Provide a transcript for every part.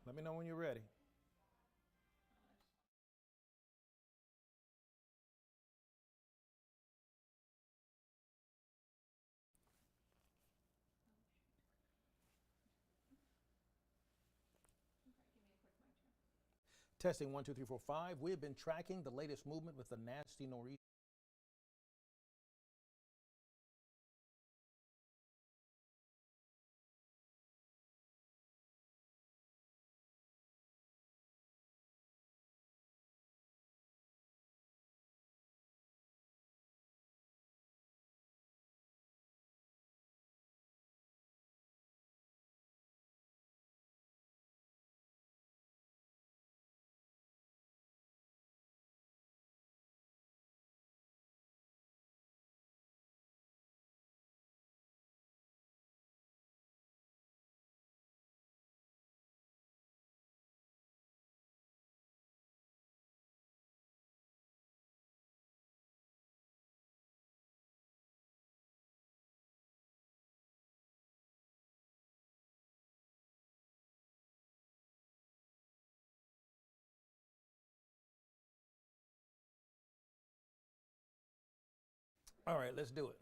Let me know when you're ready. Testing 1, 2, 3, 4, 5. We have been tracking the latest movement with the nasty nor'easter. All right, let's do it.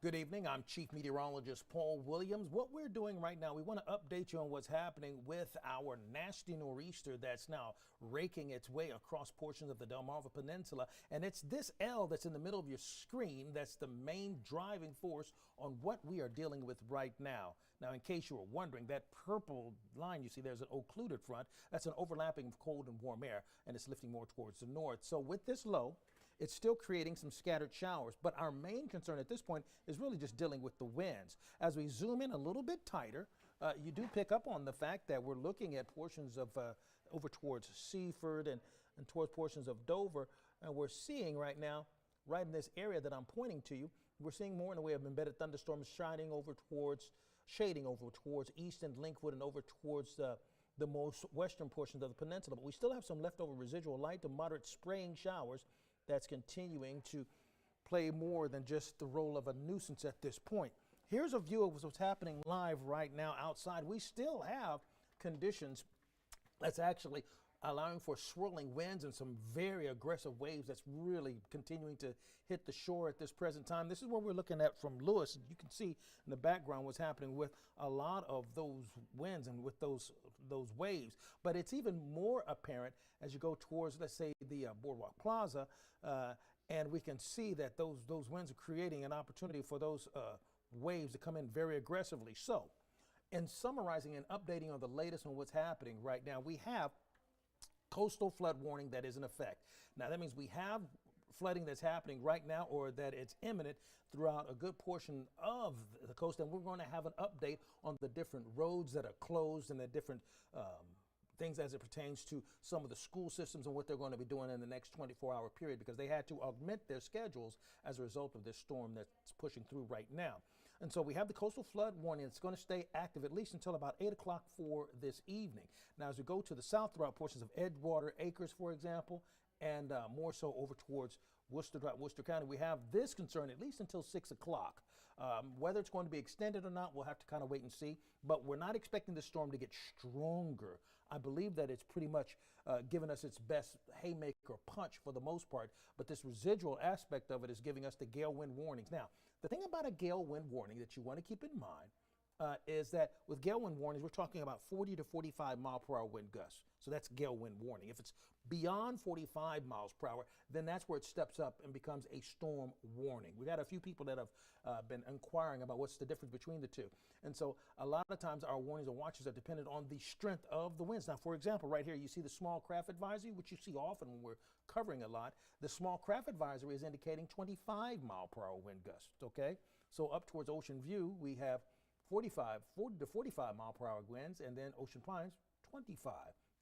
Good evening. I'm Chief Meteorologist Paul Williams. What we're doing right now, we want to update you on what's happening with our nasty nor'easter that's now raking its way across portions of the Delmarva Peninsula. And it's this L that's in the middle of your screen that's the main driving force on what we are dealing with right now. Now, in case you were wondering, that purple line you see, there's an occluded front. That's an overlapping of cold and warm air, and it's lifting more towards the north. So with this low, it's still creating some scattered showers, but our main concern at this point is really just dealing with the winds. As we zoom in a little bit tighter, you do pick up on the fact that we're looking at portions of over towards Seaford and towards portions of Dover, and we're seeing right now, right in this area that I'm pointing to you, we're seeing more in the way of embedded thunderstorms shading over towards East and Linkwood and over towards the most western portions of the peninsula. But we still have some leftover residual light to moderate spraying showers that's continuing to play more than just the role of a nuisance at this point. Here's a view of what's happening live right now outside. We still have conditions that's actually allowing for swirling winds and some very aggressive waves that's really continuing to hit the shore at this present time. This is what we're looking at from Lewis. You can see in the background what's happening with a lot of those winds and with those waves. But it's even more apparent as you go towards, let's say, the Boardwalk Plaza, and we can see that those winds are creating an opportunity for those waves to come in very aggressively. So, in summarizing and updating on the latest on what's happening right now, we have coastal flood warning that is in effect. Now that means we have flooding that's happening right now or that it's imminent throughout a good portion of the coast, and we're going to have an update on the different roads that are closed and the different things as it pertains to some of the school systems and what they're going to be doing in the next 24-hour period, because they had to augment their schedules as a result of this storm that's pushing through right now. And so we have the coastal flood warning. It's going to stay active at least until about 8 o'clock for this evening. Now, as we go to the south throughout portions of Edgewater Acres, for example, and more so over towards Worcester County, we have this concern at least until 6 o'clock. Whether it's going to be extended or not, we'll have to kind of wait and see. But we're not expecting the storm to get stronger. I believe that it's pretty much given us its best haymaker punch for the most part. But this residual aspect of it is giving us the gale wind warnings. Now, the thing about a gale wind warning that you want to keep in mind is that with gale wind warnings, we're talking about 40 to 45 mile per hour wind gusts. So that's gale wind warning. If it's beyond 45 miles per hour, then that's where it steps up and becomes a storm warning. We've got a few people that have been inquiring about what's the difference between the two. And so a lot of times our warnings and watches are dependent on the strength of the winds. Now, for example, right here, you see the small craft advisory, which you see often when we're covering a lot. The small craft advisory is indicating 25 mile per hour wind gusts, okay? So up towards Ocean View, we have 40 to 45 mile per hour winds, and then Ocean Pines, 25,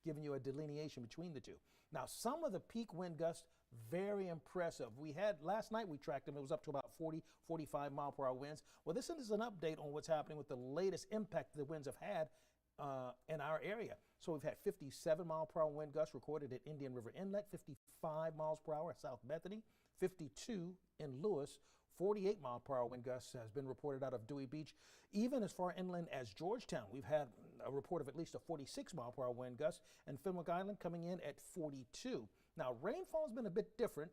giving you a delineation between the two. Now, some of the peak wind gusts, very impressive. We had, last night we tracked them, it was up to about 40, 45 mile per hour winds. Well, this is an update on what's happening with the latest impact the winds have had in our area. So we've had 57 mile per hour wind gusts recorded at Indian River Inlet, 55 miles per hour at South Bethany, 52 in Lewis, 48-mile-per-hour wind gusts has been reported out of Dewey Beach. Even as far inland as Georgetown, we've had a report of at least a 46-mile-per-hour wind gust, and Fenwick Island coming in at 42. Now, rainfall has been a bit different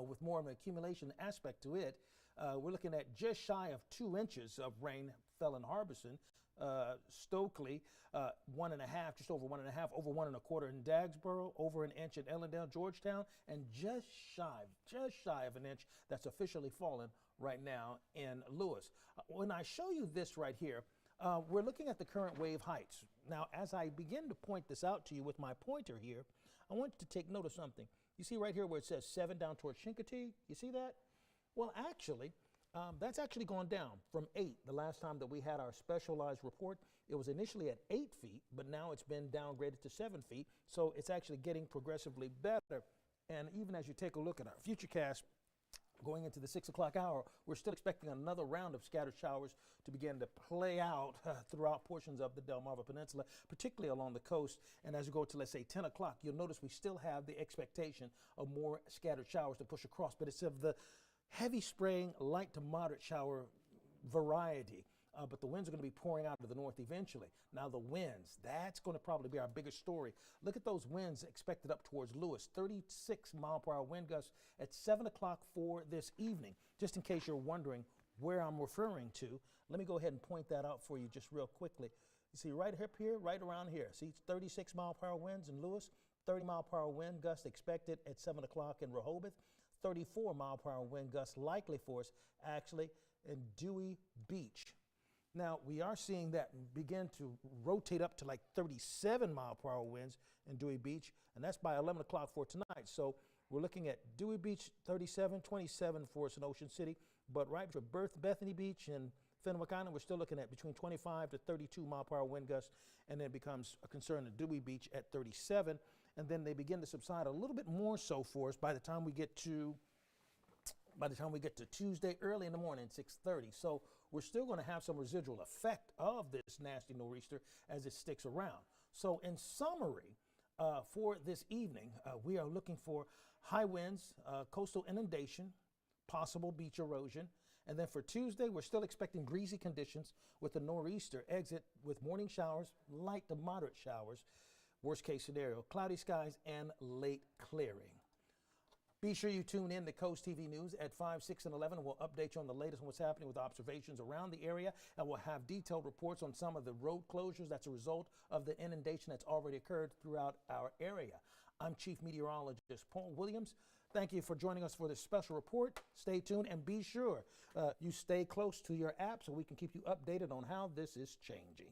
with more of an accumulation aspect to it. We're looking at just shy of 2 inches of rain fell in Harbison. Stokely, 1.5, just over 1.5, over 1.25 in Dagsboro, over an inch in Ellendale, Georgetown, and just shy of an inch that's officially fallen right now in Lewis. When I show you this right here, we're looking at the current wave heights. Now, as I begin to point this out to you with my pointer here, I want you to take note of something. You see right here where it says 7 down towards Chincoteague? You see that? Well, actually, that's actually gone down from 8 the last time that we had our specialized report. It was initially at 8 feet, but now it's been downgraded to 7 feet. So it's actually getting progressively better. And even as you take a look at our futurecast going into the 6 o'clock hour, we're still expecting another round of scattered showers to begin to play out throughout portions of the Delmarva Peninsula, particularly along the coast. And as you go to, let's say, 10 o'clock, you'll notice we still have the expectation of more scattered showers to push across, but it's of the heavy spraying, light to moderate shower variety. But the winds are going to be pouring out of the north eventually. Now the winds, that's going to probably be our biggest story. Look at those winds expected up towards Lewis, 36-mile-per-hour wind gusts at 7 o'clock for this evening. Just in case you're wondering where I'm referring to, let me go ahead and point that out for you just real quickly. You see right up here, right around here. See 36-mile-per-hour winds in Lewis, 30-mile-per-hour wind gusts expected at 7 o'clock in Rehoboth, 34-mile-per-hour wind gusts likely for us actually in Dewey Beach. Now, we are seeing that begin to rotate up to like 37-mile-per-hour winds in Dewey Beach, and that's by 11 o'clock for tonight. So we're looking at Dewey Beach 37, 27 for us in Ocean City, but right for Bethany Beach and Fenwick Island, we're still looking at between 25 to 32-mile-per-hour wind gusts, and then it becomes a concern at Dewey Beach at 37, and then they begin to subside a little bit more so for us by the time we get to Tuesday early in the morning, 6:30. So we're still going to have some residual effect of this nasty nor'easter as it sticks around. So in summary, for this evening, we are looking for high winds, coastal inundation, possible beach erosion. And then for Tuesday, we're still expecting breezy conditions with the nor'easter exit with morning showers, light to moderate showers. Worst case scenario, cloudy skies and late clearing. Be sure you tune in to Coast TV News at 5, 6, and 11. We'll update you on the latest on what's happening with observations around the area, and we'll have detailed reports on some of the road closures that's a result of the inundation that's already occurred throughout our area. I'm Chief Meteorologist Paul Williams. Thank you for joining us for this special report. Stay tuned and be sure you stay close to your app so we can keep you updated on how this is changing.